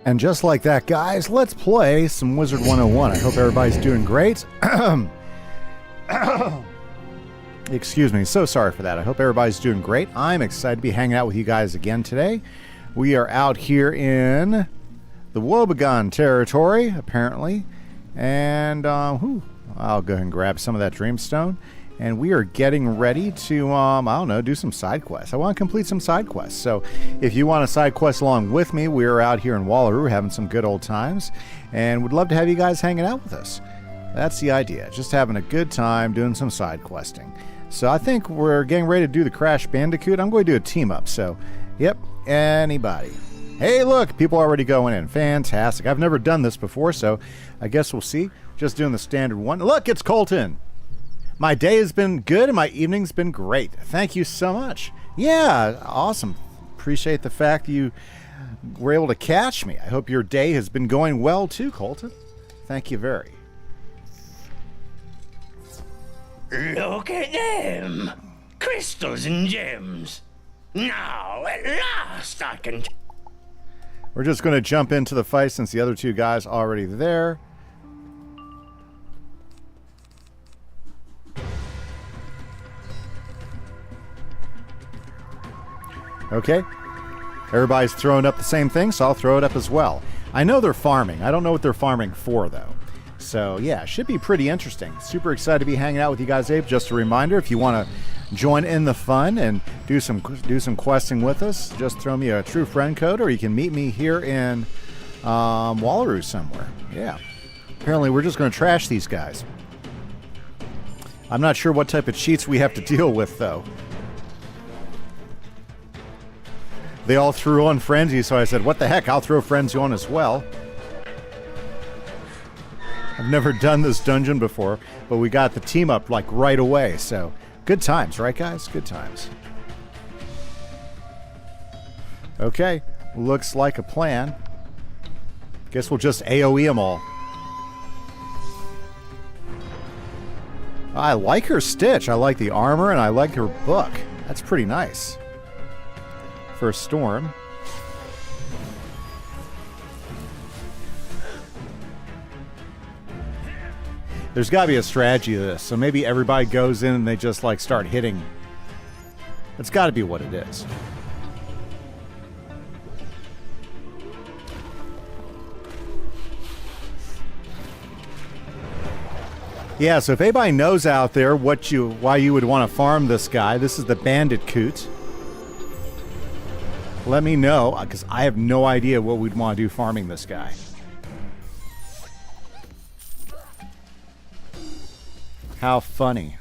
And just like that, guys, let's play some Wizard 101. I hope everybody's doing great. Excuse me, so sorry for that. I hope everybody's doing great. I'm excited to be hanging out with you guys again today. We are out here in the Wobegon territory, apparently. And I'll go ahead and grab some of that Dreamstone. And we are getting ready to, I don't know, do some side quests. I want to complete some side quests. So if you want a side quest along with me, we are out here in Wallaroo having some good old times. And would love to have you guys hanging out with us. That's the idea. Just having a good time doing some side questing. So I think we're getting ready to do the Crash Bandicoot. I'm going to do a team up. So, yep, anybody. Hey, look, people are already going in. Fantastic. I've never done this before, so I guess we'll see. Just doing the standard one. Look, it's Colton. My day has been good and my evening's been great. Thank you so much. Yeah, awesome. Appreciate the fact that you were able to catch me. I hope your day has been going well too, Colton. Thank you very. Look at them! Crystals and gems. Now, at last I can... We're just going to jump into the fight since the other two guys are already there. Okay, everybody's throwing up the same thing, so I'll throw it up as well. I know they're farming. I don't know what they're farming for, though. So, yeah, should be pretty interesting. Super excited to be hanging out with you guys, Abe. Just a reminder, if you want to join in the fun and do some questing with us, just throw me a true friend code, or you can meet me here in Wallaroo somewhere. Yeah. Apparently, we're just going to trash these guys. I'm not sure what type of cheats we have to deal with, though. They all threw on Frenzy, so I said, what the heck, I'll throw Frenzy on as well. I've never done this dungeon before, but we got the team up like right away, so good times, right guys? Good times. Okay, looks like a plan. Guess we'll just AoE them all. I like her Stitch. I like the armor, and I like her book. That's pretty nice. For a storm. There's got to be a strategy to this, so maybe everybody goes in and they just like start hitting. It's got to be what it is. Yeah, so if anybody knows out there why you would want to farm this guy, this is the Bandicoot. Let me know, because I have no idea what we'd want to do farming this guy. How funny.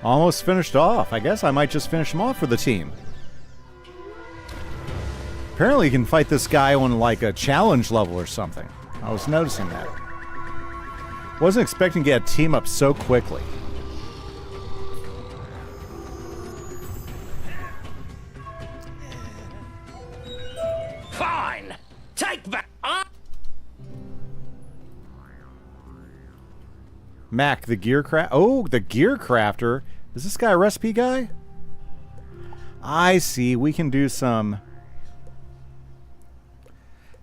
Almost finished off. I guess I might just finish him off for the team. Apparently you can fight this guy on like a challenge level or something. I was noticing that. Wasn't expecting to get a team up so quickly. Fine! Take back... Mac, the gear craft. Oh, the gear crafter. Is this guy a recipe guy? I see. We can do some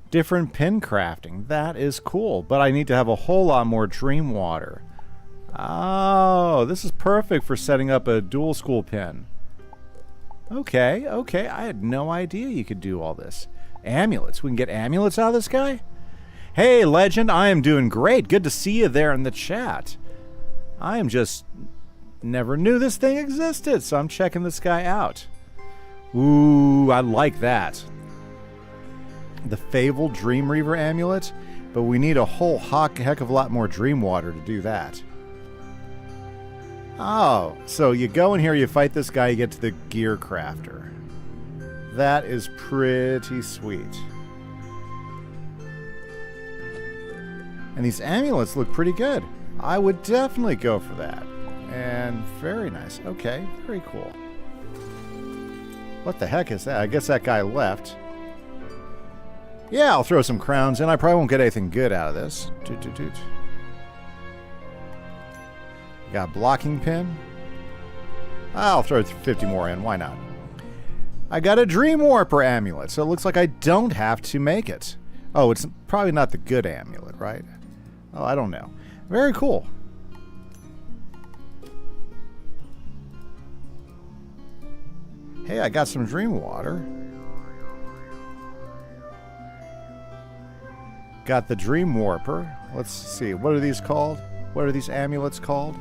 different pin crafting. That is cool. But I need to have a whole lot more dream water. Oh, this is perfect for setting up a dual school pin. Okay, okay. I had no idea you could do all this. Amulets. We can get amulets out of this guy? Hey, Legend. I am doing great. Good to see you there in the chat. I am just... never knew this thing existed, so I'm checking this guy out. Ooh, I like that. The Fabled Dream Reaver amulet, but we need a whole heck of a lot more dream water to do that. Oh, so you go in here, you fight this guy, you get to the gear crafter. That is pretty sweet. And these amulets look pretty good. I would definitely go for that. And very nice. Okay, very cool. What the heck is that? I guess that guy left. Yeah, I'll throw some crowns in. I probably won't get anything good out of this. Toot, toot, toot. Got a blocking pin. I'll throw 50 more in. Why not? I got a Dream Warper amulet, so it looks like I don't have to make it. Oh, it's probably not the good amulet, right? Oh, I don't know. Very cool. Hey, I got some Dream Water. Got the Dream Warper. Let's see. What are these called? What are these amulets called?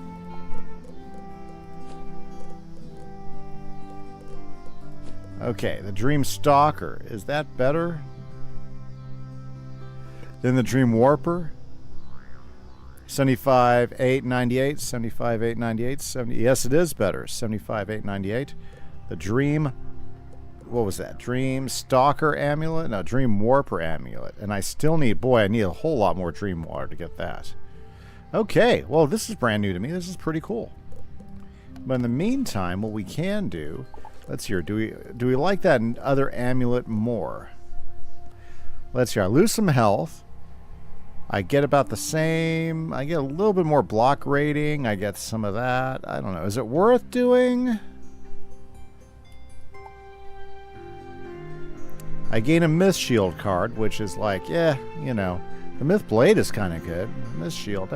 Okay, the Dream Stalker. Is that better than the Dream Warper? 75,898, 75,898, 70. Yes, it is better. 75,898. The Dream, what was that? Dream Stalker amulet? No, Dream Warper amulet. And I still need, boy, I need a whole lot more Dream Water to get that. Okay, well, this is brand new to me. This is pretty cool. But in the meantime, what we can do, let's hear, do we like that other amulet more? Let's hear. I lose some health. I get about the same. I get a little bit more block rating. I get some of that. I don't know. Is it worth doing? I gain a Myth Shield card, which is like, yeah, you know. The Myth Blade is kind of good. Myth Shield,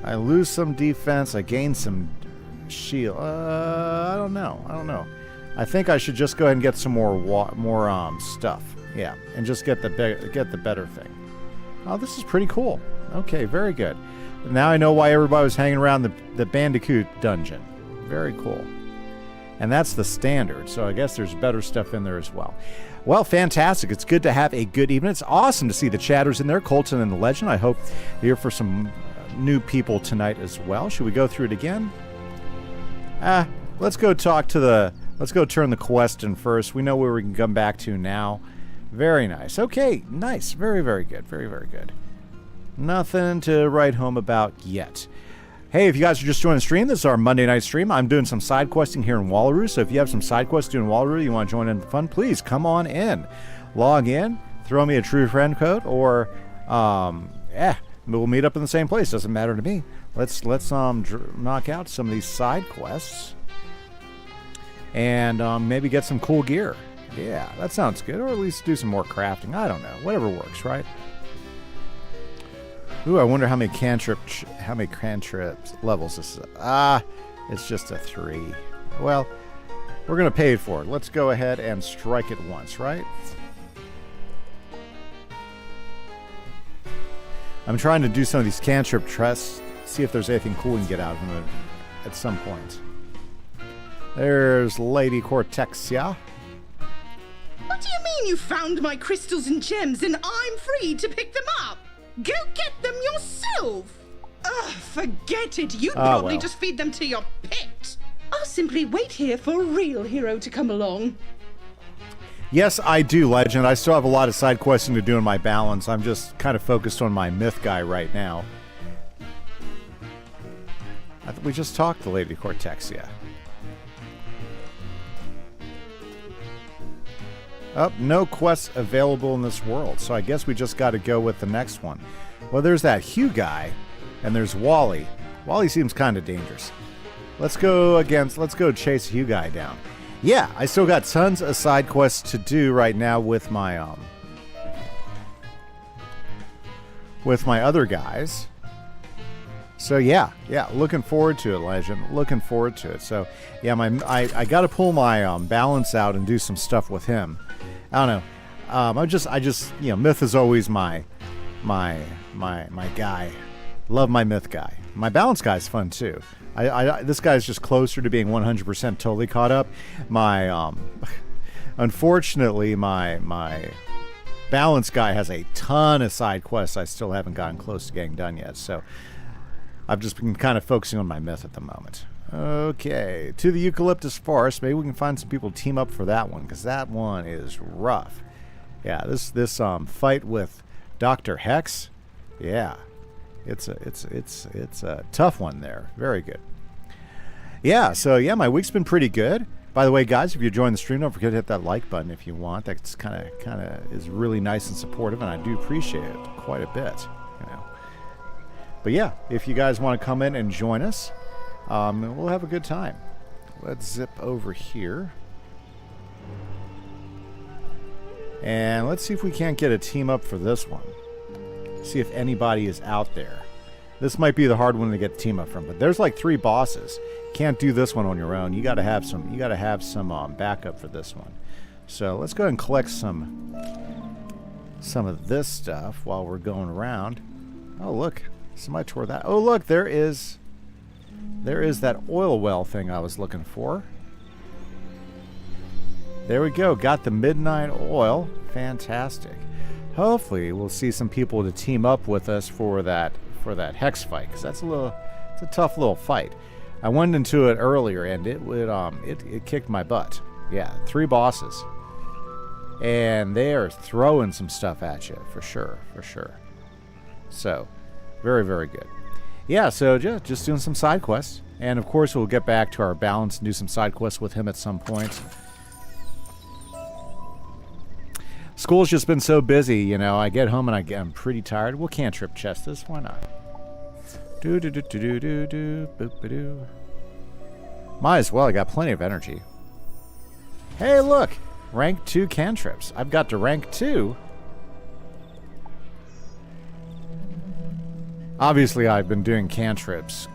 I lose some defense. I gain some shield. I don't know. I don't know. I think I should just go ahead and get some more stuff. Yeah, and just get the better thing. Oh, this is pretty cool. Okay, very good. Now I know why everybody was hanging around the Bandicoot dungeon. Very cool. And that's the standard, so I guess there's better stuff in there as well. Well, fantastic. It's good to have a good evening. It's awesome to see the chatters in there, Colton and the Legend. I hope you're here for some new people tonight as well. Should we go through it again? Let's go let's go turn the quest in first. We know where we can come back to now. Very nice. Okay, nice. Very, very good. Very, very good. Nothing to write home about yet. Hey, if you guys are just joining the stream, this is our Monday night stream. I'm doing some side questing here in Wallaroo, so if you have some side quests doing Wallaroo, you want to join in the fun, please come on in. Log in, throw me a true friend code, or, we'll meet up in the same place. Doesn't matter to me. Let's knock out some of these side quests and maybe get some cool gear. Yeah, that sounds good. Or at least do some more crafting. I don't know. Whatever works, right? Ooh, I wonder how many cantrips levels this is. It's just a 3. Well, we're going to pay it for it. Let's go ahead and strike it once, right? I'm trying to do some of these cantrip tests, see if there's anything cool we can get out of them at some point. There's Lady Cortexia. What do you mean you found my crystals and gems and I'm free to pick them up? Go get them yourself! Ugh, forget it. You'd probably just feed them to your pet. I'll simply wait here for a real hero to come along. Yes, I do, Legend. I still have a lot of side questing to do in my balance. I'm just kind of focused on my myth guy right now. I thought we just talked to Lady Cortexia. Oh, no quests available in this world, so I guess we just got to go with the next one. Well, there's that Hugh guy, and there's Wally. Wally seems kind of dangerous. Let's go chase Hugh guy down. Yeah, I still got tons of side quests to do right now with my other guys. So yeah, looking forward to it, Legend. Looking forward to it. So yeah, I got to pull my balance out and do some stuff with him. I don't know. I just Myth is always my guy. Love my Myth guy. My balance guy is fun too. This guy's just closer to being 100% totally caught up. Unfortunately, my balance guy has a ton of side quests I still haven't gotten close to getting done yet. So I've just been kind of focusing on my Myth at the moment. Okay, to the Eucalyptus Forest. Maybe we can find some people to team up for that one, because that one is rough. Yeah, this fight with Dr. Hex. Yeah, it's a tough one there. Very good. Yeah, so yeah, my week's been pretty good. By the way, guys, if you're joining the stream, don't forget to hit that like button if you want. That's kind of is really nice and supportive, and I do appreciate it quite a bit. But yeah, if you guys want to come in and join us, we'll have a good time. Let's zip over here. And let's see if we can't get a team up for this one. See if anybody is out there. This might be the hard one to get the team up from, but there's like 3 bosses. Can't do this one on your own. You got to have some. You got to have some backup for this one. So let's go ahead and collect some of this stuff while we're going around. Oh look, somebody tore that. Oh look, there is that oil well thing I was looking for. There we go. Got the midnight oil. Fantastic. Hopefully, we'll see some people to team up with us for that hex fight, because it's a tough little fight. I went into it earlier and it kicked my butt. Yeah, 3 bosses, and they are throwing some stuff at you for sure. So, very, very good. Yeah, so just doing some side quests, and of course we'll get back to our balance and do some side quests with him at some point. School's just been so busy, you know. I get home and I'm pretty tired. We'll cantrip chest this. Why not? Boop-a-doo. Might as well. I got plenty of energy. Hey, look! Rank 2 cantrips. I've got to rank 2. Obviously, I've been doing cantrips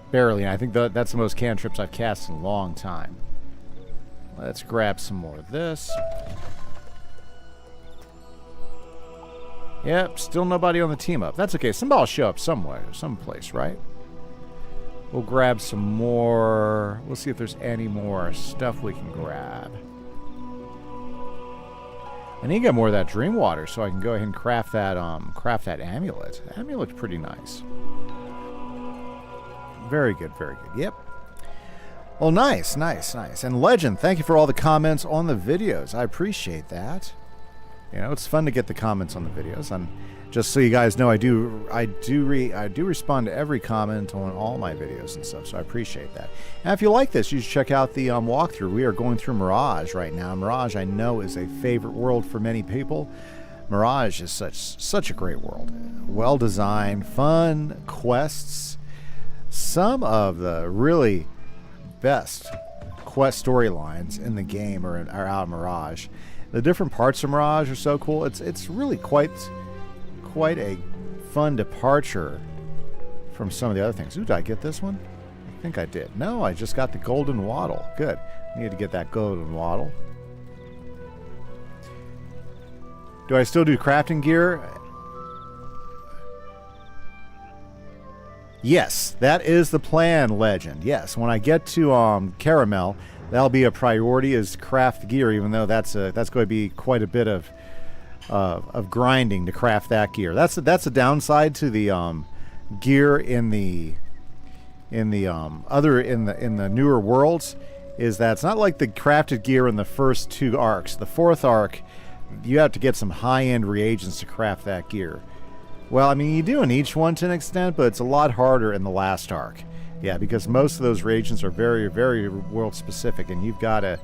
barely. And I think that's the most cantrips I've cast in a long time. Let's grab some more of this. Yep, still nobody on the team up. That's okay. Somebody will show up somewhere, someplace, right? We'll grab some more. We'll see if there's any more stuff we can grab. I need to get more of that dream water so I can go ahead and craft that amulet. The amulet's pretty nice. Very good, very good. Yep. Well, nice. And Legend, thank you for all the comments on the videos. I appreciate that. You know, it's fun to get the comments on the videos, and just so you guys know, I do respond to every comment on all my videos and stuff, so I appreciate that. And if you like this, you should check out the walkthrough. We are going through Mirage right now. Mirage, I know, is a favorite world for many people. Mirage is such a great world. Well designed, fun quests. Some of the really best quest storylines in the game are out of Mirage. The different parts of Mirage are so cool. It's really quite a fun departure from some of the other things. Ooh, did I get this one? I think I did. No, I just got the golden wattle. Good. I need to get that golden wattle. Do I still do crafting gear? Yes, that is the plan, Legend. Yes, when I get to Caramel, that'll be a priority, is craft gear, even though that's going to be quite a bit of grinding to craft that gear. That's a downside to the gear in the newer worlds, is that it's not like the crafted gear in the first 2 arcs. The 4th arc, you have to get some high-end reagents to craft that gear. Well, I mean, you do in each one to an extent, but it's a lot harder in the last arc. Yeah, because most of those reagents are very, very world-specific, and you've got to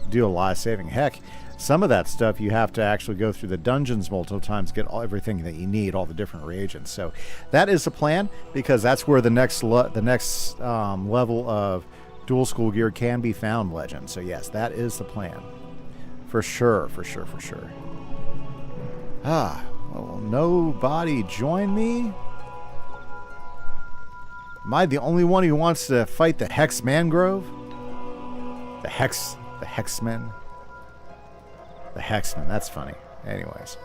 do a lot of saving. Heck, some of that stuff you have to actually go through the dungeons multiple times to get everything that you need, all the different reagents. So that is the plan, because that's where the next level of dual school gear can be found, Legend. So yes, that is the plan. For sure. Ah, well, nobody join me? Am I the only one who wants to fight the Hex Mangrove? The Hexmen? The Hexmen, that's funny. Anyways.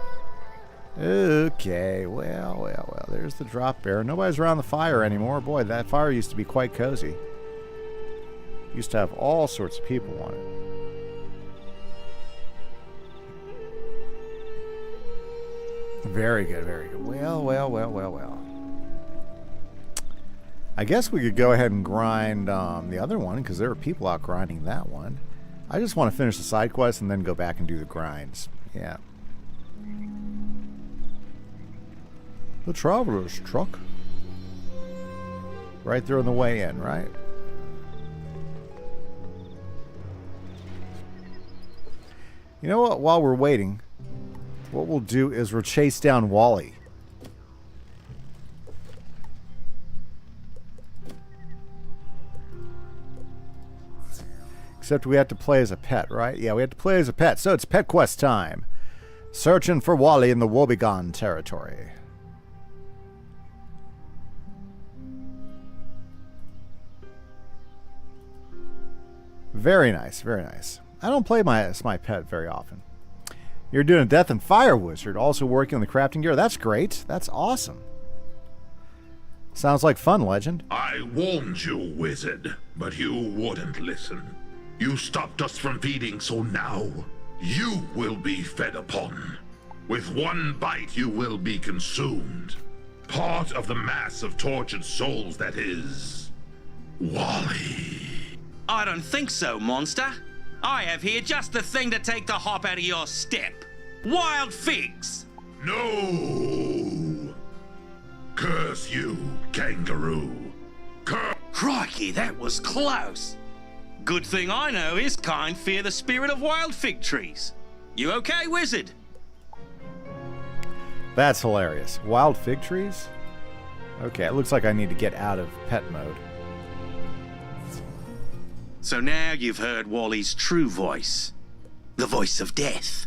Okay, well, there's the drop bear. Nobody's around the fire anymore. Boy, that fire used to be quite cozy. Used to have all sorts of people on it. Very good, very good. Well. I guess we could go ahead and grind the other one, because there are people out grinding that one. I just want to finish the side quest and then go back and do the grinds. Yeah. The Traveler's Truck. Right there on the way in, right? You know what? While we're waiting, what we'll do is we'll chase down Wally. Except we have to play as a pet, right? Yeah, we have to play as a pet. So it's pet quest time. Searching for Wally in the Woebegone territory. Very nice, very nice. I don't play as my pet very often. You're doing a Death and Fire Wizard, also working on the crafting gear. That's great. That's awesome. Sounds like fun, Legend. I warned you, wizard, but you wouldn't listen. You stopped us from feeding, so now you will be fed upon. With one bite, you will be consumed. Part of the mass of tortured souls that is Wally. I don't think so, monster. I have here just the thing to take the hop out of your step. Wild figs! No! Curse you, kangaroo. Crikey, that was close. Good thing I know his kind fear the spirit of wild fig trees. You okay, wizard? That's hilarious. Wild fig trees? Okay, it looks like I need to get out of pet mode. So now you've heard Wally's true voice. The voice of death.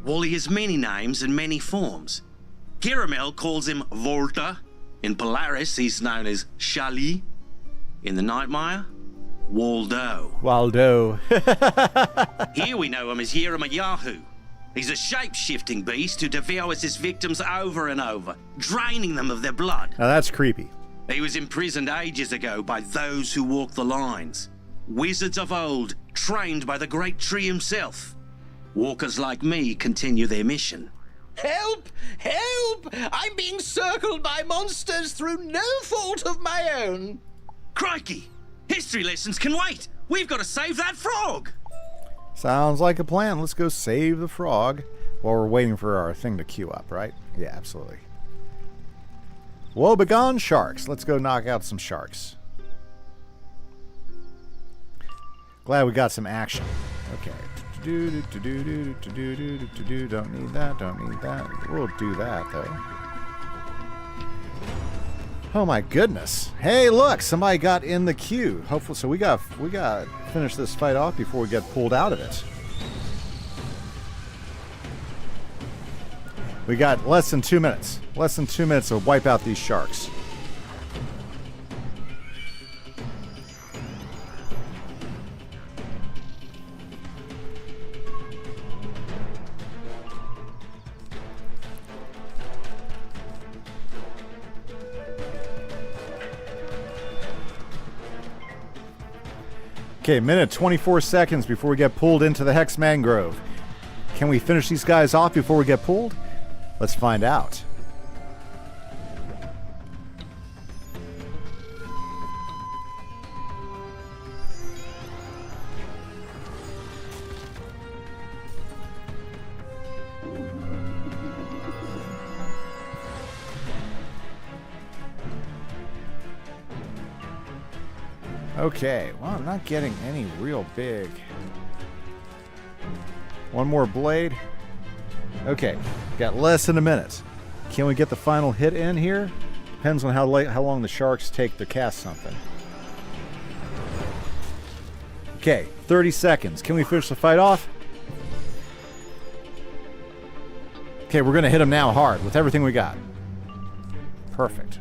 Wally has many names and many forms. Caramel calls him Volta. In Polaris, he's known as Shali. In the Nightmare, Waldo. Waldo. Here we know him as Yahoo. He's a shape-shifting beast who devours his victims over and over, draining them of their blood. Now that's creepy. He was imprisoned ages ago by those who walk the lines. Wizards of old, trained by the great tree himself. Walkers like me continue their mission. Help! Help! I'm being circled by monsters through no fault of my own. Crikey! History lessons can wait! We've got to save that frog! Sounds like a plan. Let's go save the frog while we're waiting for our thing to queue up, right? Yeah, absolutely. Woebegone sharks. Let's go knock out some sharks. Glad we got some action. Okay. Don't need that, don't need that. We'll do that, though. Oh my goodness. Hey, look, somebody got in the queue. Hopefully, so we got to finish this fight off before we get pulled out of it. We got less than 2 minutes. Less than 2 minutes to wipe out these sharks. Okay, minute 24 seconds before we get pulled into the Hex Mangrove. Can we finish these guys off before we get pulled? Let's find out. Okay, well, I'm not getting any real big. One more blade. Okay, got less than a minute. Can we get the final hit in here? Depends on how long the sharks take to cast something. Okay, 30 seconds. Can we finish the fight off? Okay, we're going to hit him now hard with everything we got. Perfect.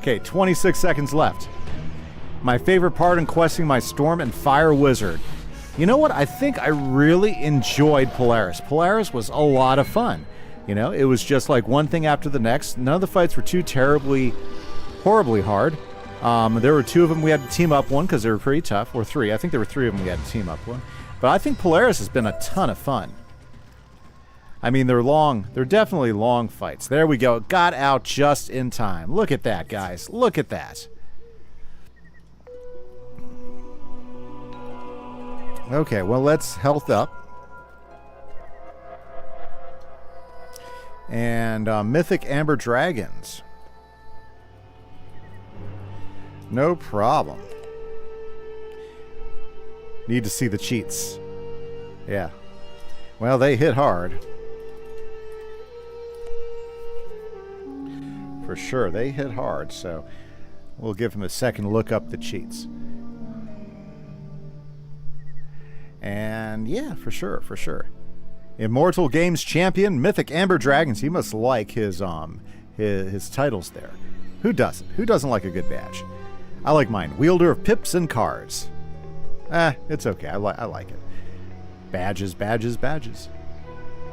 Okay, 26 seconds left. My favorite part in questing my Storm and Fire Wizard. You know what? I think I really enjoyed Polaris. Polaris was a lot of fun. You know, it was just like one thing after the next. None of the fights were too horribly hard. There were two of them we had to team up one because they were pretty tough. Or three. I think there were three of them we had to team up one. But I think Polaris has been a ton of fun. I mean, they're long. They're definitely long fights. There we go. Got out just in time. Look at that, guys. Look at that. Okay, well, let's health up. And Mythic Amber Dragons. No problem. Need to see the cheats. Yeah. Well, they hit hard. For sure, they hit hard, so We'll give him a second to look up the cheats. And yeah, for sure, for sure. Immortal Games Champion, Mythic Amber Dragons. He must like his titles there. Who doesn't? Who doesn't like a good badge? I like mine. Wielder of Pips and Cards. It's okay. I like it. Badges, badges, badges.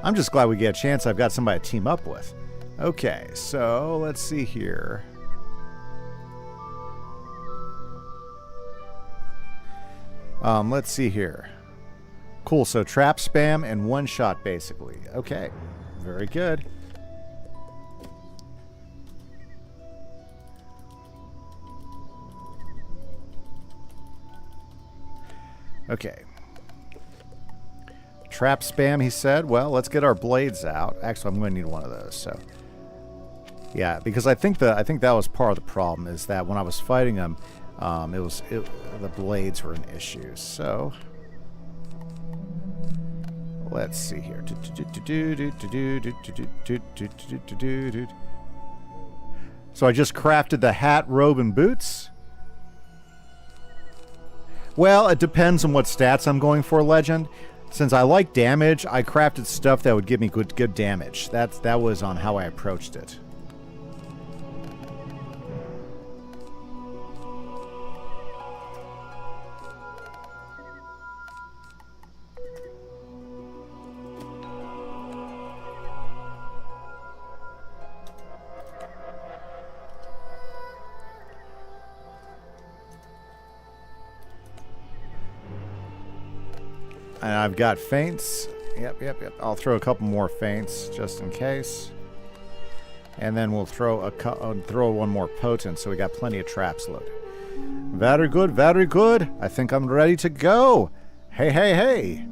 I'm just glad we get a chance. I've got somebody to team up with. Okay, so let's see here. Let's see here. Cool, so trap spam and one shot basically. Okay, very good. Okay. Trap spam, he said. Well, let's get our blades out. Actually, I'm going to need one of those, so. Yeah, because I think that was part of the problem, is that when I was fighting him, the blades were an issue. So let's see here. So I just crafted the hat, robe, and boots. Well, it depends on what stats I'm going for, Legend. Since I like damage, I crafted stuff that would give me good damage. That was on how I approached it. And I've got feints. Yep. I'll throw a couple more feints just in case. And then we'll throw one more potent, so we got plenty of traps loaded. Very good, very good. I think I'm ready to go. Hey.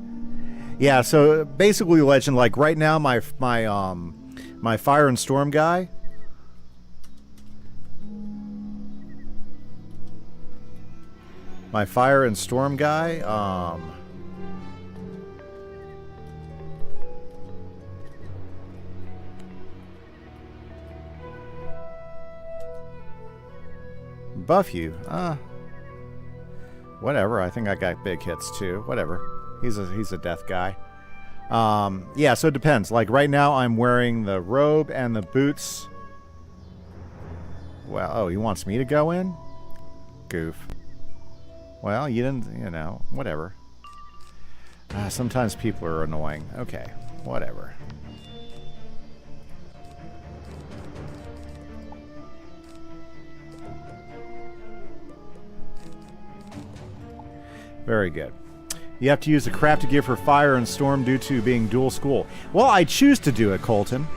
Yeah, so basically, Legend, like right now, my fire and storm guy. My fire and storm guy, buff you. Whatever. I think I got big hits too. Whatever. He's a death guy. Yeah, so it depends. Like right now I'm wearing the robe and the boots. Well, oh, he wants me to go in? Goof. Well, you didn't, whatever. Sometimes people are annoying. Okay, whatever. Very good. You have to use the crafted gear for fire and storm due to being dual school. Well, I choose to do it, Colton.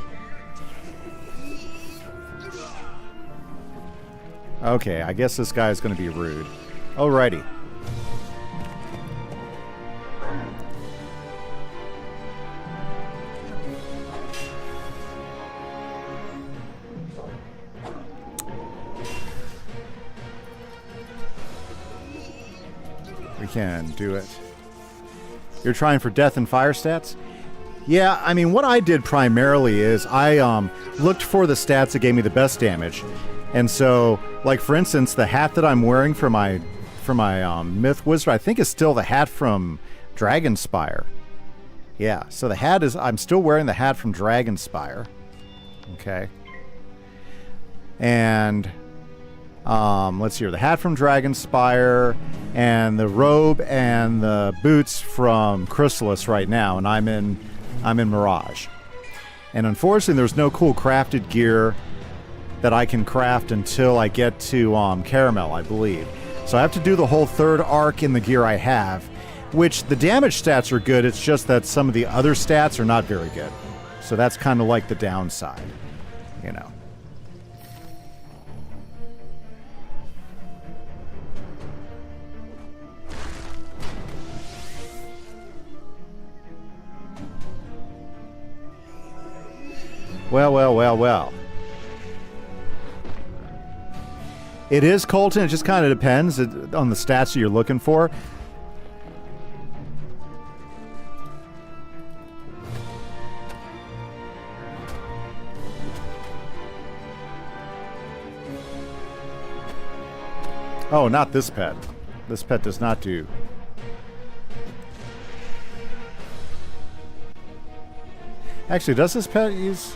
Okay, I guess this guy is going to be rude. Alrighty. We can do it. You're trying for death and fire stats? Yeah, I mean, what I did primarily is I looked for the stats that gave me the best damage. And so, like for instance, the hat that I'm wearing for my Myth Wizard, I think is still the hat from Dragonspire. Yeah, so the hat is, I'm still wearing the hat from Dragonspire. Okay. And let's see here, the hat from Dragonspire and the robe and the boots from Chrysalis right now, and I'm in Mirage. And unfortunately, there's no cool crafted gear that I can craft until I get to Caramel, I believe. So I have to do the whole third arc in the gear I have, which the damage stats are good, it's just that some of the other stats are not very good. So that's kind of like the downside, you know. Well. It is, Colton. It just kind of depends on the stats that you're looking for. Oh, not this pet. This pet does not do. Actually, does this pet use...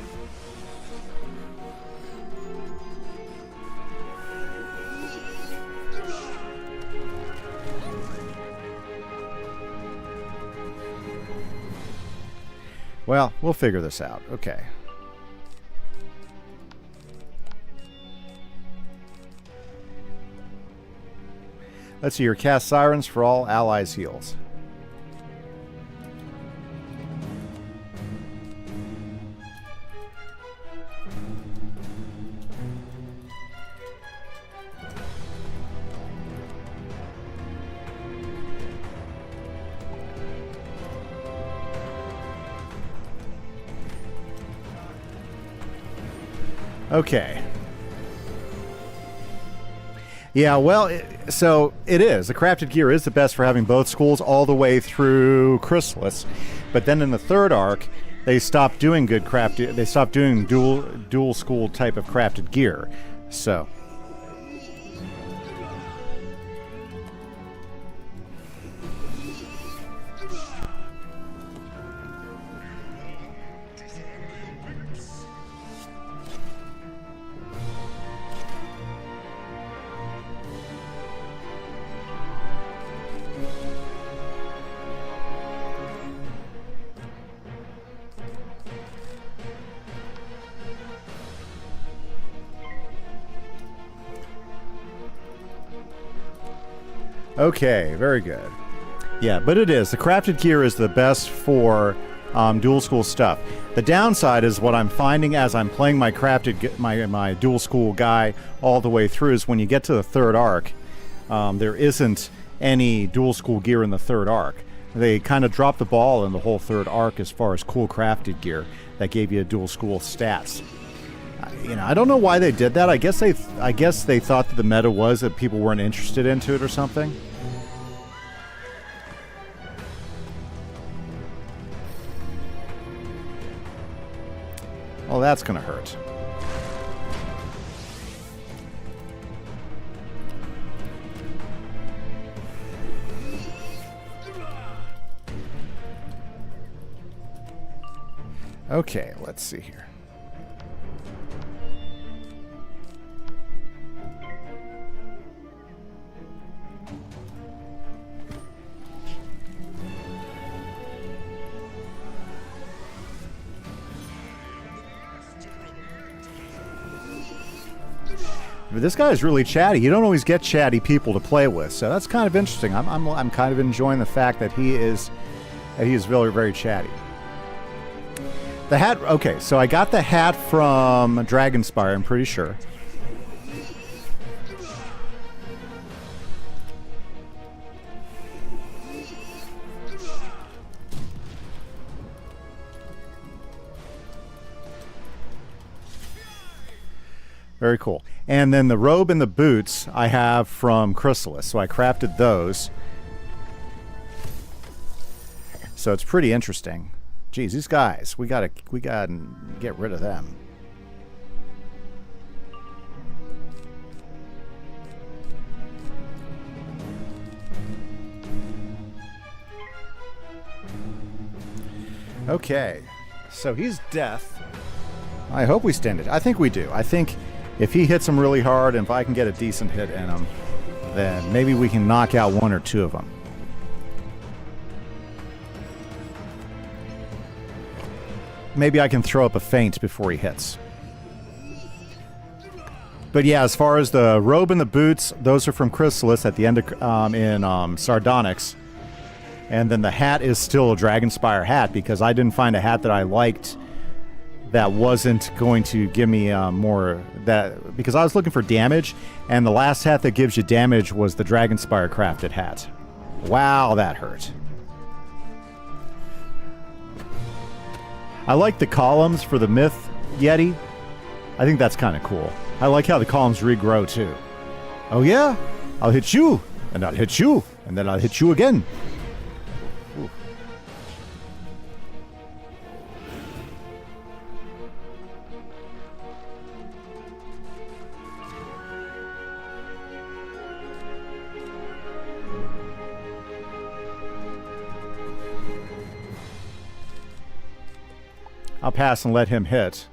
Well, we'll figure this out. Okay. Let's see, your cast Sirens for all allies heals. Okay. Yeah, well, so it is. The crafted gear is the best for having both schools all the way through Chrysalis. But then in the third arc, they stopped doing good crafted. They stopped doing dual school type of crafted gear. So. Okay, very good. Yeah, but it is. The crafted gear is the best for dual school stuff. The downside is what I'm finding as I'm playing my my dual school guy all the way through is when you get to the third arc, there isn't any dual school gear in the third arc. They kind of dropped the ball in the whole third arc as far as cool crafted gear that gave you dual school stats. You know, I don't know why they did that. I guess they thought that the meta was that people weren't interested into it or something. Well, that's gonna hurt. Okay, let's see here. But this guy is really chatty. You don't always get chatty people to play with, so that's kind of interesting. I'm kind of enjoying the fact that he is very, very chatty. The hat. Okay, so I got the hat from Dragonspire. I'm pretty sure. Very cool. And then the robe and the boots I have from Chrysalis, so I crafted those. So it's pretty interesting. Geez, these guys, we gotta get rid of them. Okay, so he's death. I hope we stand it. I think we do. I think if he hits him really hard, and if I can get a decent hit in him, then maybe we can knock out one or two of them. Maybe I can throw up a feint before he hits. But yeah, as far as the robe and the boots, those are from Chrysalis at the end of in Sardonyx. And then the hat is still a Dragonspire hat because I didn't find a hat that I liked that wasn't going to give me more that because I was looking for damage, and the last hat that gives you damage was the Dragonspire crafted hat. Wow, that hurt. I like the columns for the Myth Yeti. I think that's kind of cool. I like how the columns regrow too. Oh yeah? I'll hit you, and I'll hit you, and then I'll hit you again. Ooh. I'll pass and let him hit.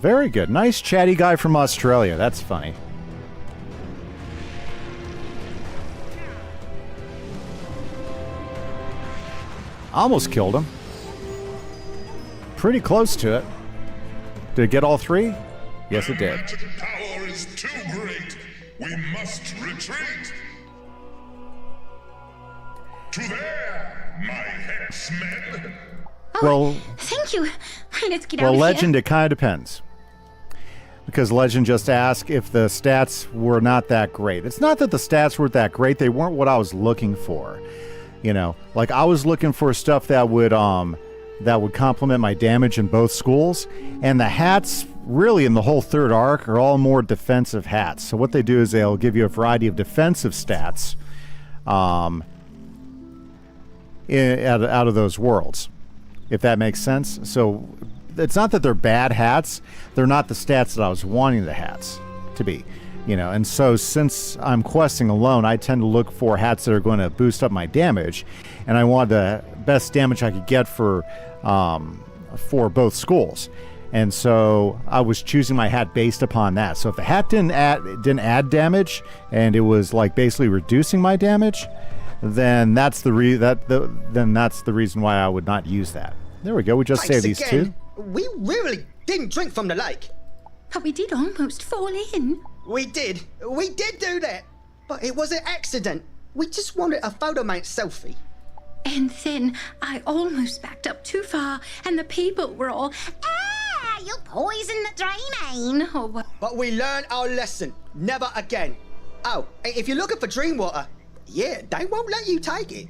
Very good. Nice chatty guy from Australia. That's funny. Almost killed him. Pretty close to it. Did it get all three? Yes, it did. Magic power is too great. We must retreat. To there, my hexmen. Well, Thank you. Let's get out well, of Legend, here. it kind of depends. Because Legend just asked if the stats were not that great. It's not that the stats weren't that great. They weren't what I was looking for. You know, like I was looking for stuff that would complement my damage in both schools. And the hats, really, in the whole third arc, are all more defensive hats. So what they do is they'll give you a variety of defensive stats out of those worlds, if that makes sense. So it's not that they're bad hats. They're not the stats that I was wanting the hats to be. You know, and so since I'm questing alone, I tend to look for hats that are going to boost up my damage, and I want the best damage I could get for both schools. And so I was choosing my hat based upon that. So if the hat didn't add damage, and it was like basically reducing my damage, then that's the reason why I would not use that. There we go. We just saved these two. We really didn't drink from the lake. But we did almost fall in. We did do that. But it was an accident. We just wanted a photo mount selfie. And then I almost backed up too far, and the people were all, you poisoned the drain. Oh, well. But we learned our lesson. Never again. Oh, if you're looking for dream water, yeah, they won't let you take it.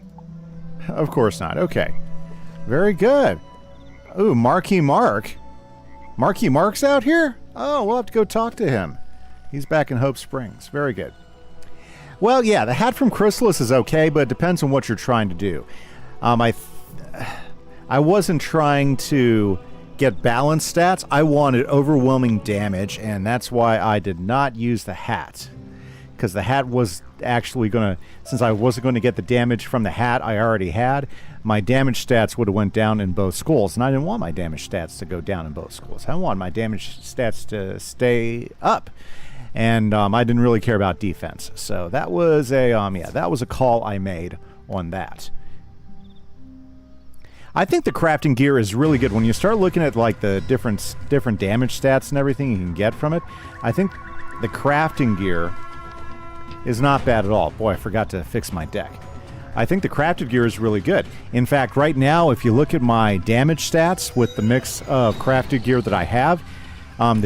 Of course not. Okay. Very good. Ooh, Marky Mark. Marky Mark's out here? Oh, we'll have to go talk to him. He's back in Hope Springs. Very good. Well, yeah, the hat from Chrysalis is okay, but it depends on what you're trying to do. I wasn't trying to get balanced stats. I wanted overwhelming damage, and that's why I did not use the hat. Because the hat was actually going to, since I wasn't going to get the damage from the hat I already had, my damage stats would have went down in both schools, and I didn't want my damage stats to go down in both schools. I wanted my damage stats to stay up. And I didn't really care about defense. So that was a call I made on that. I think the crafting gear is really good when you start looking at like the different damage stats and everything you can get from it. I think the crafting gear is not bad at all. Boy, I forgot to fix my deck. I think the crafted gear is really good. In fact, right now, if you look at my damage stats with the mix of crafted gear that I have,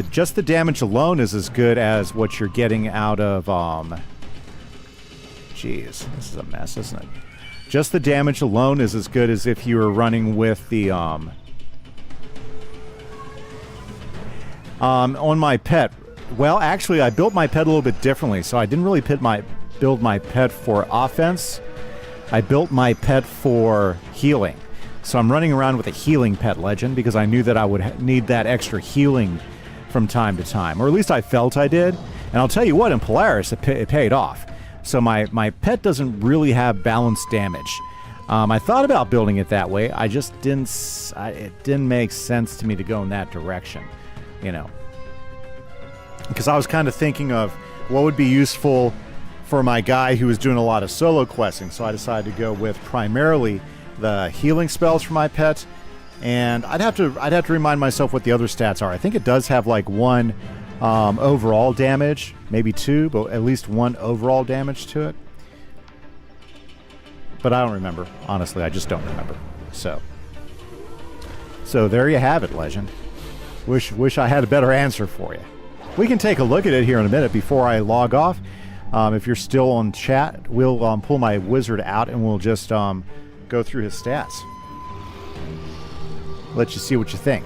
just the damage alone is as good as what you're getting out of, Jeez, this is a mess, isn't it? Just the damage alone is as good as if you were running with the, on my pet. Well, actually, I built my pet a little bit differently, so I didn't really build my pet for offense. I built my pet for healing. So I'm running around with a healing pet, Legend, because I knew that I would need that extra healing from time to time, or at least I felt I did. And I'll tell you what, in Polaris, it paid off. So my pet doesn't really have balanced damage. I thought about building it that way. I just didn't. It didn't make sense to me to go in that direction, you know. Because I was kind of thinking of what would be useful for my guy who was doing a lot of solo questing. So I decided to go with primarily the healing spells for my pet. And I'd have to remind myself what the other stats are. I think it does have like 1 overall damage, maybe 2, but at least 1 overall damage to it. But I don't remember. Honestly, I just don't remember. So there you have it, Legend. Wish I had a better answer for you. We can take a look at it here in a minute before I log off. If you're still on chat, we'll pull my wizard out and we'll just go through his stats. Let you see what you think.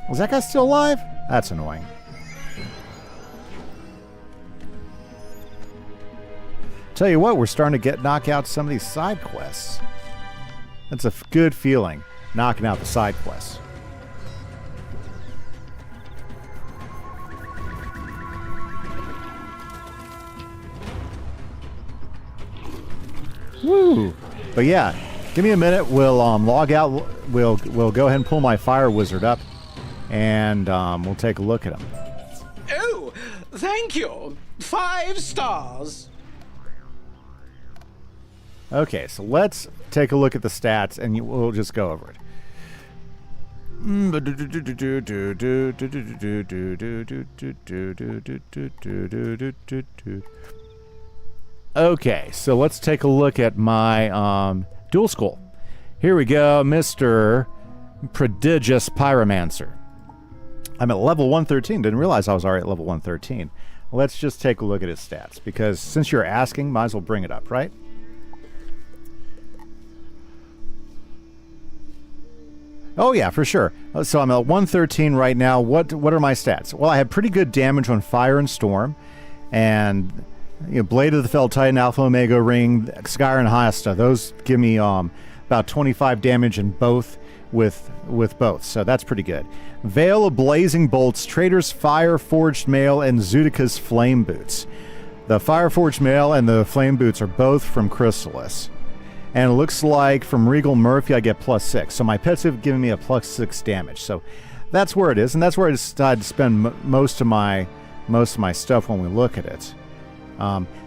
Was that guy still alive? That's annoying. Tell you what, we're starting to knock out some of these side quests. That's a good feeling, knocking out the side quests. Woo! But yeah, give me a minute. We'll log out. We'll go ahead and pull my fire wizard up, and we'll take a look at him. Oh, thank you. 5 stars. Okay, so let's take a look at the stats, and we'll just go over it. Okay, so let's take a look at my dual school. Here we go, Mr. Prodigious Pyromancer. I'm at level 113. Didn't realize I was already at level 113. Let's just take a look at his stats, because since you're asking, might as well bring it up, right? Oh yeah, for sure. So I'm at 113 right now. What are my stats? Well, I had pretty good damage on Fire and Storm, and Blade of the Fell Titan, Alpha Omega Ring, Skyr and Hasta. Those give me about 25 damage in both with both, so that's pretty good. Veil of Blazing Bolts, Trader's Fire Forged Mail, and Zudika's Flame Boots. The Fire Forged Mail and the Flame Boots are both from Chrysalis. And it looks like from Regal Murphy I get +6. So my pets have given me a +6 damage. So that's where it is, and that's where I decided to spend most of my stuff when we look at it.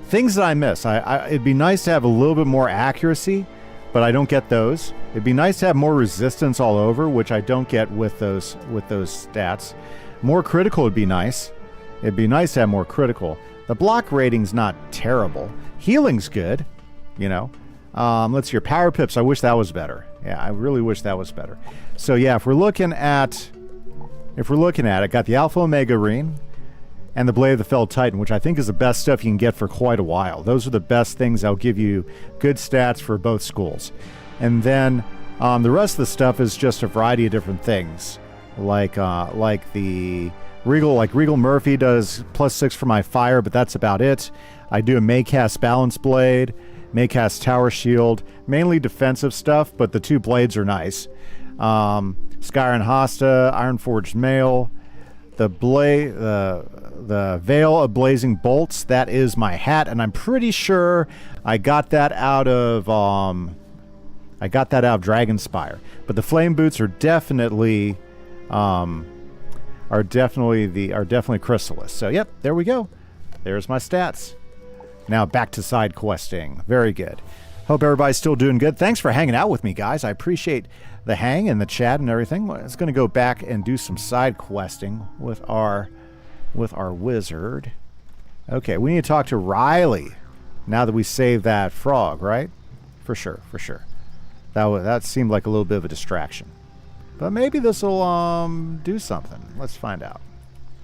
Things that I miss. It'd be nice to have a little bit more accuracy, but I don't get those. It'd be nice to have more resistance all over, which I don't get with those stats. More critical would be nice. It'd be nice to have more critical. The block rating's not terrible. Healing's good, Let's see, your power pips, I wish that was better. Yeah, I really wish that was better. So yeah, if we're looking at it, got the Alpha Omega Ring and the Blade of the Fell Titan, which I think is the best stuff you can get for quite a while. Those are the best things that'll give you good stats for both schools. And then the rest of the stuff is just a variety of different things. Like the Regal Murphy does +6 for my fire, but that's about it. I do a Maycast Balance Blade, Maycast Tower Shield, mainly defensive stuff, but the 2 blades are nice. Skyr and Hasta, Iron Forged Mail, the Veil of Blazing Bolts, that is my hat, and I'm pretty sure I got that out of Dragonspire. But the Flame Boots are definitely Chrysalis. So yep, there we go. There's my stats. Now back to side questing. Very good. Hope everybody's still doing good. Thanks for hanging out with me, guys. I appreciate the hang and the chat and everything. I was going to go back and do some side questing with our wizard. Okay, we need to talk to Riley now that we saved that frog, right? For sure. That seemed like a little bit of a distraction. But maybe this will do something. Let's find out.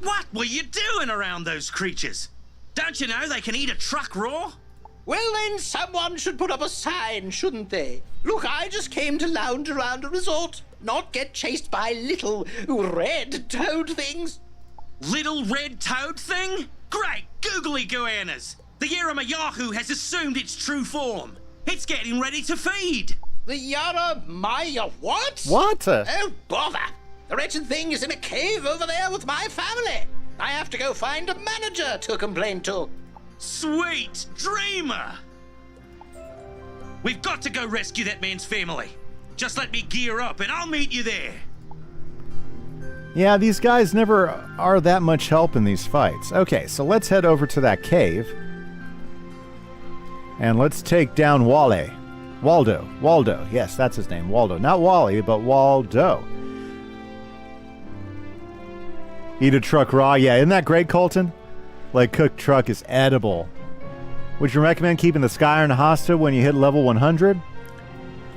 What were you doing around those creatures? Don't you know they can eat a truck raw? Well, then someone should put up a sign, shouldn't they? Look, I just came to lounge around a resort, not get chased by little red toad things. Little red toad thing? Great googly goannas! The Yerima Yahoo has assumed its true form. It's getting ready to feed. The Yara Maya what? What? Oh, bother! The wretched thing is in a cave over there with my family. I have to go find a manager to complain to. Sweet dreamer! We've got to go rescue that man's family. Just let me gear up and I'll meet you there. Yeah, these guys never are that much help in these fights. Okay, so let's head over to that cave. And let's take down Waldo. Yes, that's his name. Waldo. Not Wally, but Waldo. Eat a truck raw. Yeah, isn't that great, Colton? Like, cooked truck is edible. Would you recommend keeping the Skyr and Hasta when you hit level 100?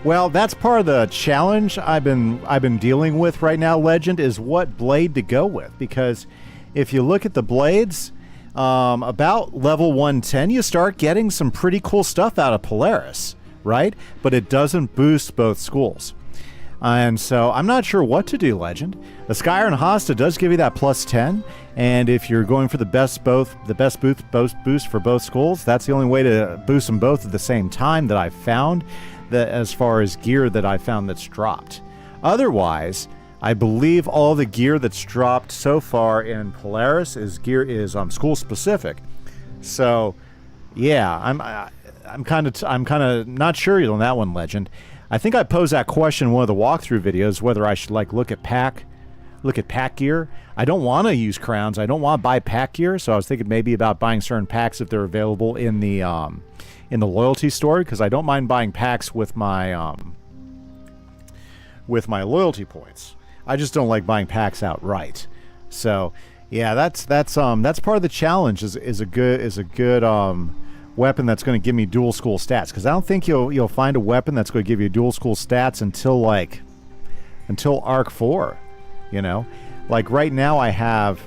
Well, that's part of the challenge I've been dealing with right now, Legend, is what blade to go with. Because if you look at the blades, about level 110, you start getting some pretty cool stuff out of Polaris, right? But it doesn't boost both schools. And so I'm not sure what to do, Legend. The Skyrim Hosta does give you that +10, and if you're going for the best boost for both schools, that's the only way to boost them both at the same time that I've found, that as far as gear that I found that's dropped. Otherwise, I believe all the gear that's dropped so far in Polaris is school specific. So, yeah, I'm kind of not sure on that one, Legend. I think I posed that question in one of the walkthrough videos, whether I should like look at pack gear. I don't want to use crowns. I don't want to buy pack gear, so I was thinking maybe about buying certain packs if they're available in the loyalty store, because I don't mind buying packs with my loyalty points. I just don't like buying packs outright. So yeah, that's part of the challenge. Is a good weapon that's going to give me dual school stats, because I don't think you'll find a weapon that's going to give you dual school stats until Arc 4. You know, like right now I have,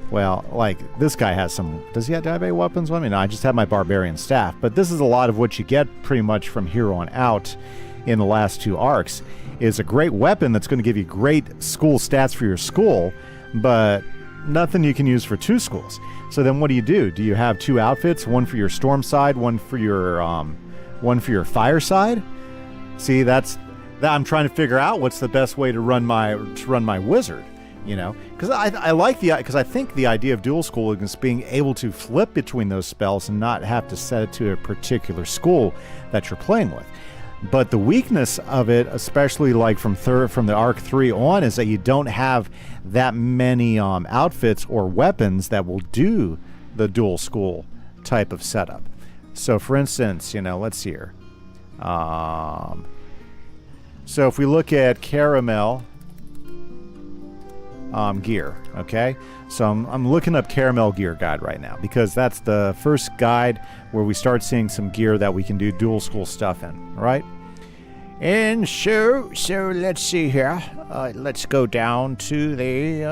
well, like this guy has some. Does he have diabetic weapons? I mean, I just have my barbarian staff, but this is a lot of what you get pretty much from here on out in the last 2 arcs. Is a great weapon that's going to give you great school stats for your school, but nothing you can use for 2 schools. So then what do? Do you have 2 outfits, one for your storm side, one for your fire side? See, that I'm trying to figure out what's the best way to run my wizard, you know? Because I think the idea of dual schooling is being able to flip between those spells and not have to set it to a particular school that you're playing with. But the weakness of it, especially like from the Arc 3 on, is that you don't have that many outfits or weapons that will do the dual school type of setup. So for instance, you know, let's see here. So if we look at Caramel gear, okay? So I'm looking up Caramel gear guide right now, because that's the first guide where we start seeing some gear that we can do dual school stuff in, right? And so let's see here. Let's go down to the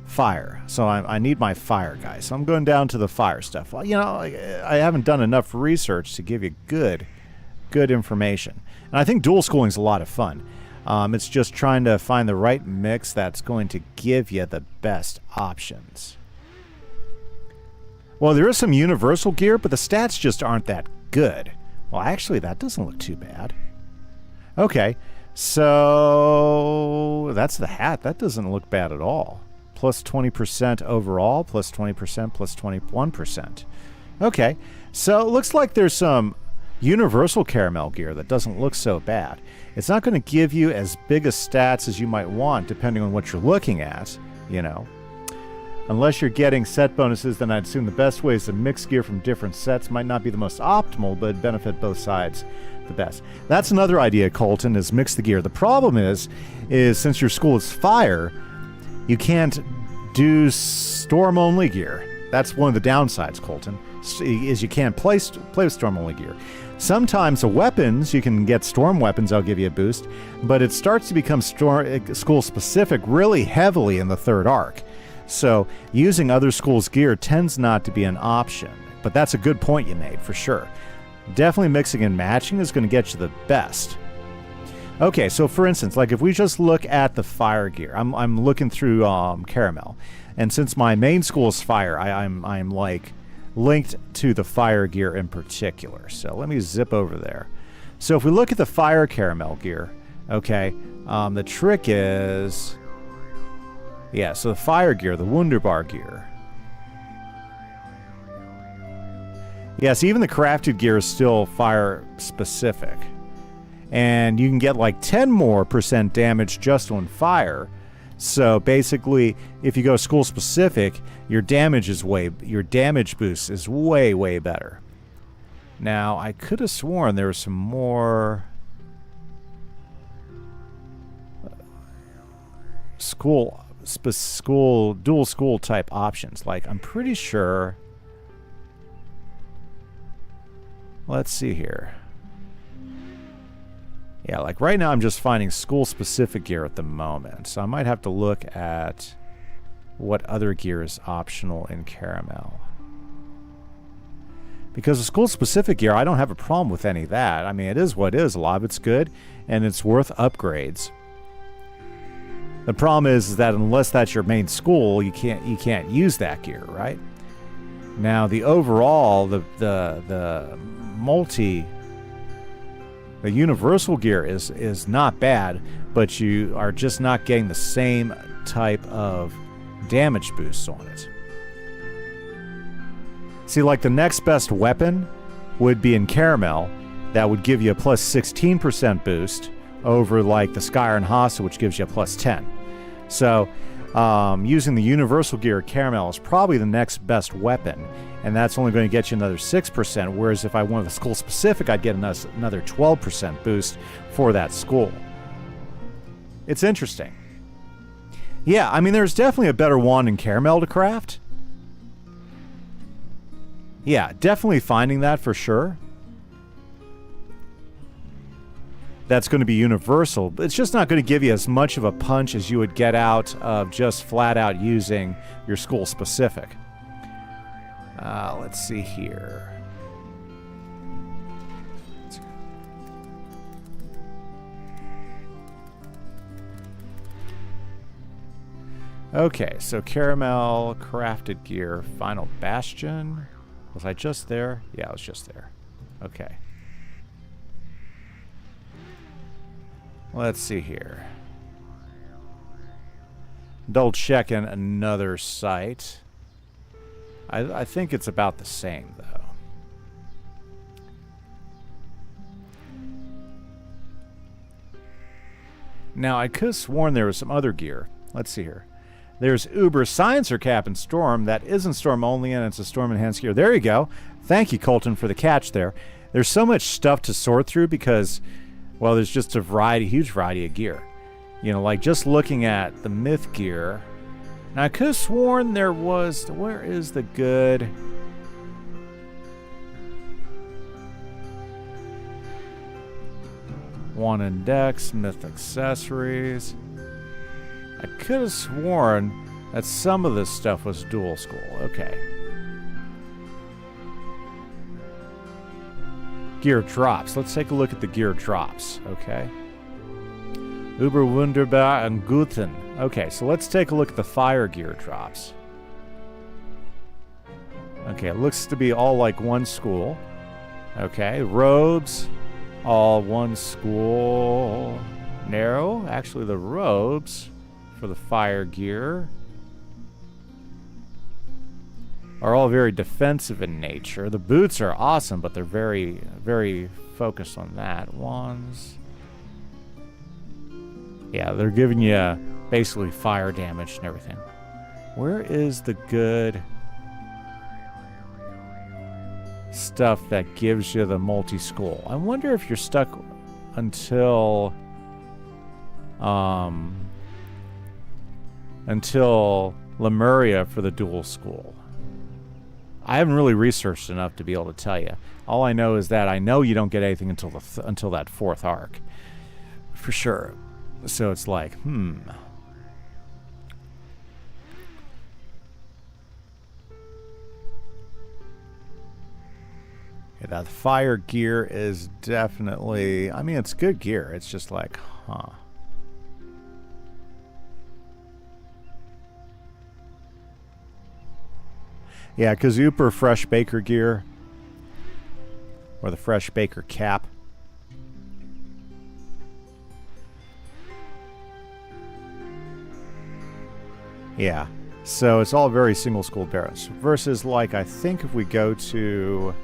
fire. So I need my fire guy. So I'm going down to the fire stuff. Well, you know, I haven't done enough research to give you good information. And I think dual schooling is a lot of fun. It's just trying to find the right mix that's going to give you the best options. Well, there is some universal gear, but the stats just aren't that good. Well, actually, that doesn't look too bad. Okay, so that's the hat. That doesn't look bad at all. Plus 20% overall, plus 20%, plus 21%. Okay, so it looks like there's some universal caramel gear that doesn't look so bad. It's not going to give you as big a stats as you might want, depending on what you're looking at, you know. Unless you're getting set bonuses, then I'd assume the best way is to mix gear from different sets. Might not be the most optimal, but benefit both sides the best. That's another idea, Colton, is mix the gear. The problem is since your school is fire, you can't do storm-only gear. That's one of the downsides, Colton, is you can't play with storm-only gear. Sometimes the weapons, you can get storm weapons, that'll give you a boost, but it starts to become school-specific really heavily in the 3rd arc. So using other schools' gear tends not to be an option. But that's a good point you made, for sure. Definitely mixing and matching is going to get you the best. Okay, so for instance, like if we just look at the fire gear, I'm looking through Caramel, and since my main school is fire, I'm like linked to the fire gear in particular. So let me zip over there. So if we look at the fire Caramel gear, okay, the trick is... Yeah, so the fire gear, the Wunderbar gear. Yes, even the crafted gear is still fire specific. And you can get like 10% more damage just on fire. So basically, if you go school specific, your damage boost is way better. Now, I could have sworn there was some more dual school type options. Like, I'm pretty sure, let's see here. Yeah, like right now I'm just finding school specific gear at the moment, so I might have to look at what other gear is optional in Caramel. Because the school-specific gear, I don't have a problem with any of that. I mean, it is what it is. A lot of it's good, and it's worth upgrades. The problem is that unless that's your main school, you can't use that gear, right? Now, the overall, the universal gear is not bad, but you are just not getting the same type of damage boosts on it. See, like the next best weapon would be in Caramel. That would give you a plus 16% boost over like the Skyrim Hasa, which gives you a plus 10. So using the universal gear at Caramel is probably the next best weapon, and that's only going to get you another 6%, whereas if I wanted the school specific, I'd get another 12% boost for that school. It's interesting. Yeah, I mean, there's definitely a better wand in Caramel to craft. Yeah, definitely finding that for sure. That's going to be universal, but it's just not going to give you as much of a punch as you would get out of just flat out using your school specific. Let's see here. Okay, so Caramel, crafted gear, final bastion. Was I just there? Yeah, I was just there. Okay. Let's see here. Double checking another site. I think it's about the same, though. Now, I could have sworn there was some other gear. Let's see here. There's Uber Silencer Cap and Storm. That isn't Storm only, and it's a Storm Enhanced gear. There you go. Thank you, Colton, for the catch there. There's so much stuff to sort through because, well, there's just a huge variety of gear. You know, like just looking at the myth gear. Now, I could have sworn there was... Where is the good... One Index, myth accessories... I could have sworn that some of this stuff was dual school. Okay. Gear drops. Let's take a look at the gear drops. Okay. Uber Wunderbar and Guten. Okay, so let's take a look at the fire gear drops. Okay, it looks to be all like one school. Okay, robes, all one school. Narrow. Actually, the robes for the fire gear are all very defensive in nature. The boots are awesome, but they're very, very focused on that. Wands. Yeah, they're giving you basically fire damage and everything. Where is the good stuff that gives you the multi-school? I wonder if you're stuck until Lemuria for the dual school. I haven't really researched enough to be able to tell you. All I know is that I know you don't get anything until that fourth arc, for sure. So it's like, Yeah, that fire gear is definitely... I mean, it's good gear. It's just like, huh. Yeah, because Uber Fresh Baker gear, or the Fresh Baker cap. Yeah, so it's all very single school barrels. Versus, like, I think if we go to...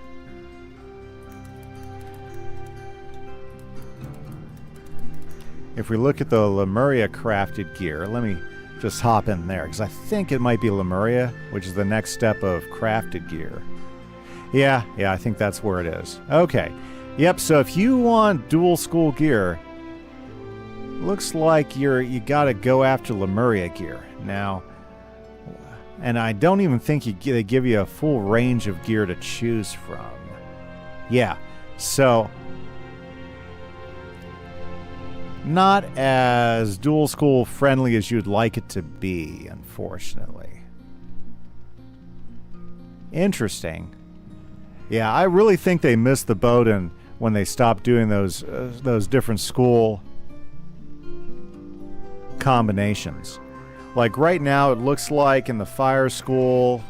If we look at the Lemuria crafted gear, let me just hop in there, because I think it might be Lemuria, which is the next step of crafted gear. Yeah, I think that's where it is. Okay. Yep, so if you want dual school gear, looks like you gotta go after Lemuria gear. Now, and I don't even think they give you a full range of gear to choose from. Yeah, so... not as dual school friendly as you'd like it to be, unfortunately. Interesting. Yeah, I really think they missed the boat when they stopped doing those different school combinations. Like right now, it looks like in the fire school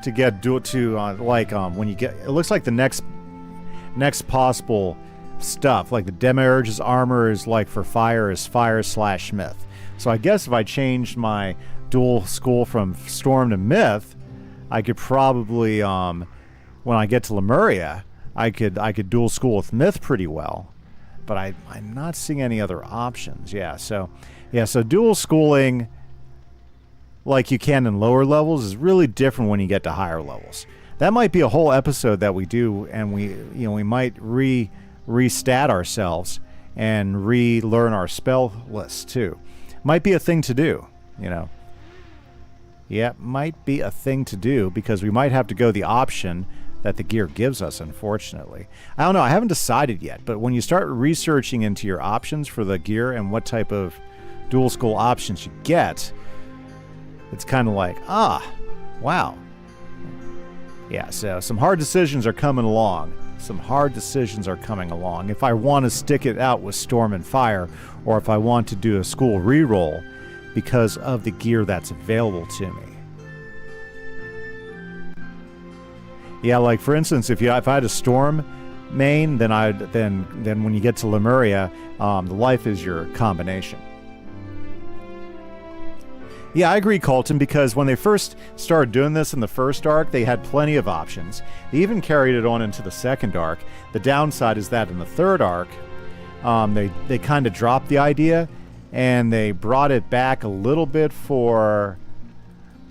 to get when you get, it looks like the next possible stuff, like the Demiurge's armor is like for fire is fire/myth. So I guess if I changed my dual school from storm to myth, I could probably when I get to Lemuria, I could dual school with myth pretty well. But I'm not seeing any other options. So dual schooling like you can in lower levels is really different when you get to higher levels. That might be a whole episode that we do, and we might restat ourselves and relearn our spell list too. Might be a thing to do, Yeah, might be a thing to do because we might have to go the option that the gear gives us, unfortunately. I don't know, I haven't decided yet, but when you start researching into your options for the gear and what type of dual school options you get, it's kind of like, wow. Yeah, so some hard decisions are coming along. If I want to stick it out with Storm and Fire, or if I want to do a school reroll because of the gear that's available to me. Yeah, like for instance, if I had a Storm main, then when you get to Lemuria, the life is your combination. Yeah, I agree, Colton, because when they first started doing this in the first arc, they had plenty of options. They even carried it on into the second arc. The downside is that in the third arc, they kind of dropped the idea, and they brought it back a little bit for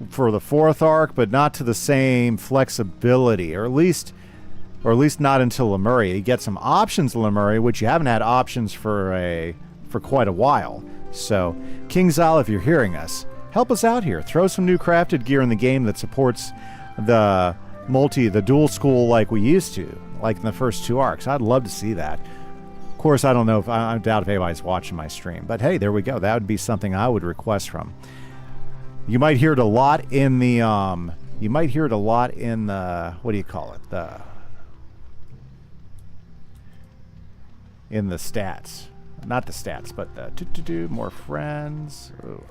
the fourth arc, but not to the same flexibility, or at least not until Lemuria. You get some options in Lemuria, which you haven't had options for quite a while. So, King Zal, if you're hearing us, help us out here. Throw some new crafted gear in the game that supports the dual school like we used to, like in the first two arcs. I'd love to see that. Of course, I doubt if anybody's watching my stream, but hey, there we go. That would be something I would request from. You might hear it a lot in the what do you call it? In the stats. Not the stats, but the more friends. Ooh.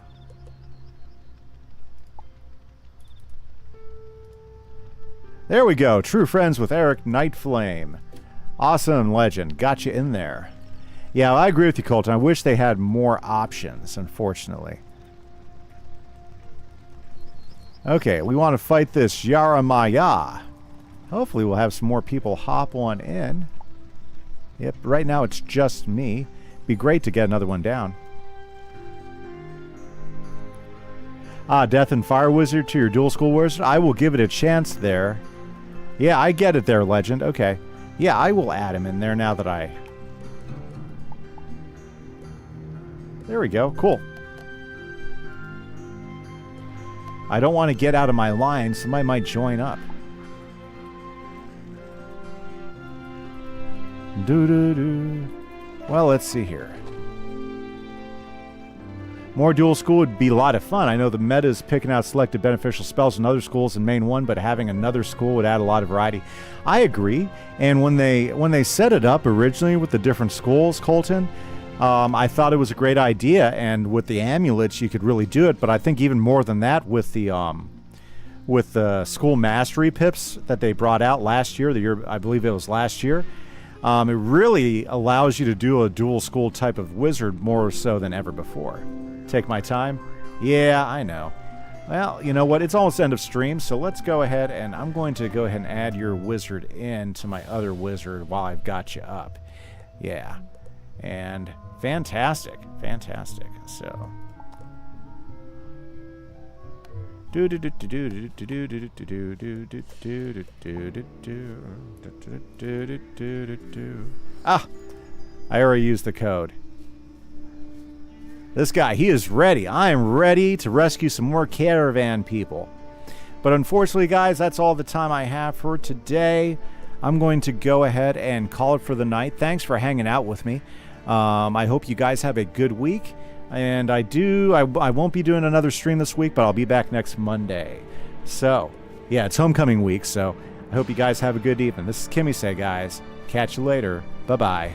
There we go. True friends with Eric Nightflame. Awesome, legend. Got you in there. Yeah, I agree with you, Colton. I wish they had more options, unfortunately. Okay, we want to fight this Yaramaya. Hopefully we'll have some more people hop on in. Yep, right now it's just me. Be great to get another one down. Death and Fire Wizard to your dual school wizard. I will give it a chance there. Yeah, I get it there, legend. Okay. Yeah, I will add him in there now that I... There we go. Cool. I don't want to get out of my line. Somebody might join up. Doo-doo-doo. Well, let's see here. More dual school would be a lot of fun. I know the meta is picking out selected beneficial spells in other schools in main one, but having another school would add a lot of variety. I agree. And when they set it up originally with the different schools, Colton, I thought it was a great idea, and with the amulets you could really do it. But I think even more than that, with the school mastery pips that they brought out last year, I believe it was last year, it really allows you to do a dual school type of wizard more so than ever before. Take my time? Yeah, I know. Well, you know what? It's almost end of stream, so let's go ahead, and I'm going to go ahead and add your wizard in to my other wizard while I've got you up. Yeah. And fantastic. Fantastic. So... Ah! I already used the code. This guy, he is ready. I am ready to rescue some more caravan people. But unfortunately, guys, that's all the time I have for today. I'm going to go ahead and call it for the night. Thanks for hanging out with me. I hope you guys have a good week. And I won't be doing another stream this week, but I'll be back next Monday. So, yeah, it's homecoming week, so I hope you guys have a good evening. This is Kimise, guys. Catch you later. Bye-bye.